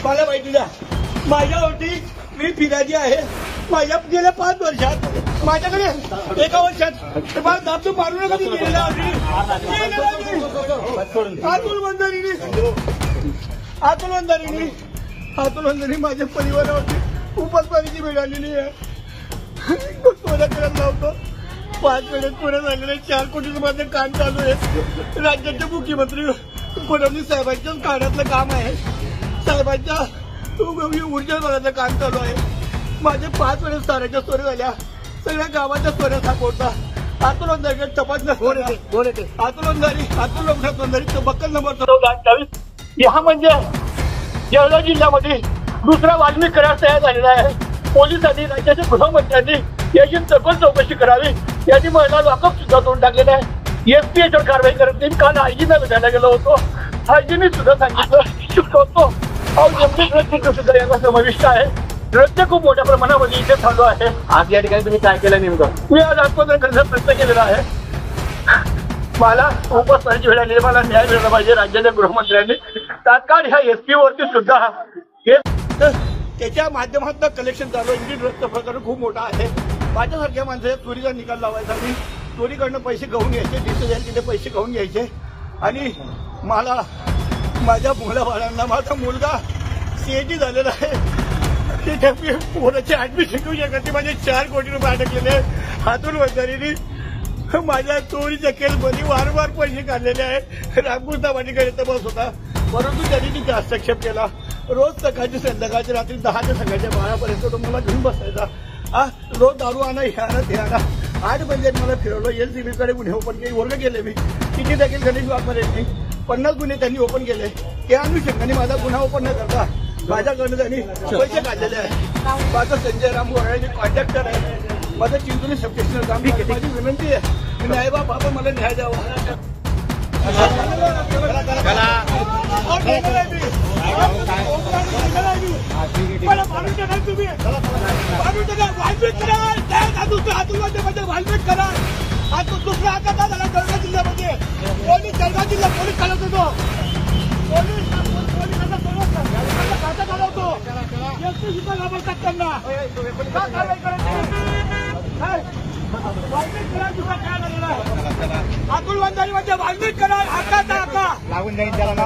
मला माहिती द्या माझ्यावरती मी फिर्यादी आहे. माझ्या गेल्या 5 वर्षात माझ्याकडे एका वर्षात दाबतो मारू नका गेलेला अतुल वंदानी माझ्या परिवारावरती उपस्वारीची वेळ आलेली आहे. सोनं करायला लावतो 5 वेळेत पुढे झालेले 4 कोटीचं माझं काम चालू आहे. राज्याचे मुख्यमंत्री फडणवीस साहेबांच्याच काळातलं काम आहे. साहेबांच्या ऊर्जा विभागाचं काम चालू आहे. माझे 5 वेळेस ताराच्या चोऱ्या झाल्या. सगळ्या गावाच्या चोऱ्या सापडता. अतुल वंदारी तपास अतुल वंदारी बक्कल नंबर 1428 हा म्हणजे जळगाव जिल्ह्यामध्ये दुसरा वाल्मिक करार तयार झालेला आहे. पोलिसांनी राज्याच्या गृहमंत्र्यांनी याची सखोल चौकशी करावी. यांनी महिला लॉकअप सुद्धा तोडून टाकलेला आहे. एसपी याच्यावर कारवाई करत नाही. काल आयजीला भेटायला गेलो होतो. आयजीने सुद्धा सांगितलं होतो सुद्धा याचा समाविष्ट आहे. नृत्य खूप मोठ्या प्रमाणामध्ये इथे चालू आहे. आज या ठिकाणी तुम्ही काय केलं नेमकं? मी आज आत्महत्या करण्याचा प्रयत्न केलेला आहे. मला उपस्वारीची वेळ आलेली. मला न्याय मिळाला पाहिजे. राज्याच्या गृहमंत्र्यांनी तात्काळ ह्या एसपी वरती सुद्धा त्याच्या माध्यमातून कलेक्शन चालू आहे. रक्त प्रकरण खूप मोठा आहे. माझ्यासारख्या माणसाच्या चोरीचा निकाल लावायचा मी चोरीकडनं पैसे गहून घ्यायचे. तिथे पैसे गहून घ्यायचे आणि मला माझ्या मुलाबाळांना माझा मुलगा सीएटी झालेला आहे. तिथे मी पोराची ऍडमिशन शिकवू शकत नाही. माझे 4 कोटी रुपये अडकलेले. अतुल वंदारीने माझ्या चोरीच्या केसमध्ये वारंवार पैसे काढलेले आहेत. रामकृष्ण वाडीकडे तपास होता परंतु त्यांनी तिथे हस्तक्षेप केला. रोज सकाळची संध्याकाळची रात्री 10 ते सकाळच्या 12पर्यंत तो मला घेऊन बसायचा. रोज दारू आणा हे आणा ते आणा. 8 महिन्यात मला फिरवलं. एलसीबीकडे गुन्हे ओपन केले. वर्ग केले मी किती देखील गणेश वाघमारे यांनी 50 गुन्हे त्यांनी ओपन केले. त्या अनुषंगाने माझा गुन्हा ओपन न करता माझ्याकडनं त्यांनी पैसे काढलेले आहे. माझं संजय राम गोराळे कॉन्ट्रॅक्टर आहे. माझं चिंचोली सबस्टेशनचं काम. माझी विनंती आहे न्याय बाबा मला न्याय द्यावा. वाल्मिक करा. आज दुसरा आता का झाला जळगाव जिल्ह्यामध्ये. पोलीस जळगाव जिल्हा पोलीस चालवत होतो. पोलिसांना खाता चालवतो. एसपी सुद्धा घाबरतात त्यांना. वाल्मिक करा दुसरा काय झालेला आहे. अतुल वंदारी म्हणजे वाल्मिक करा. आता लागून जाईल त्याला.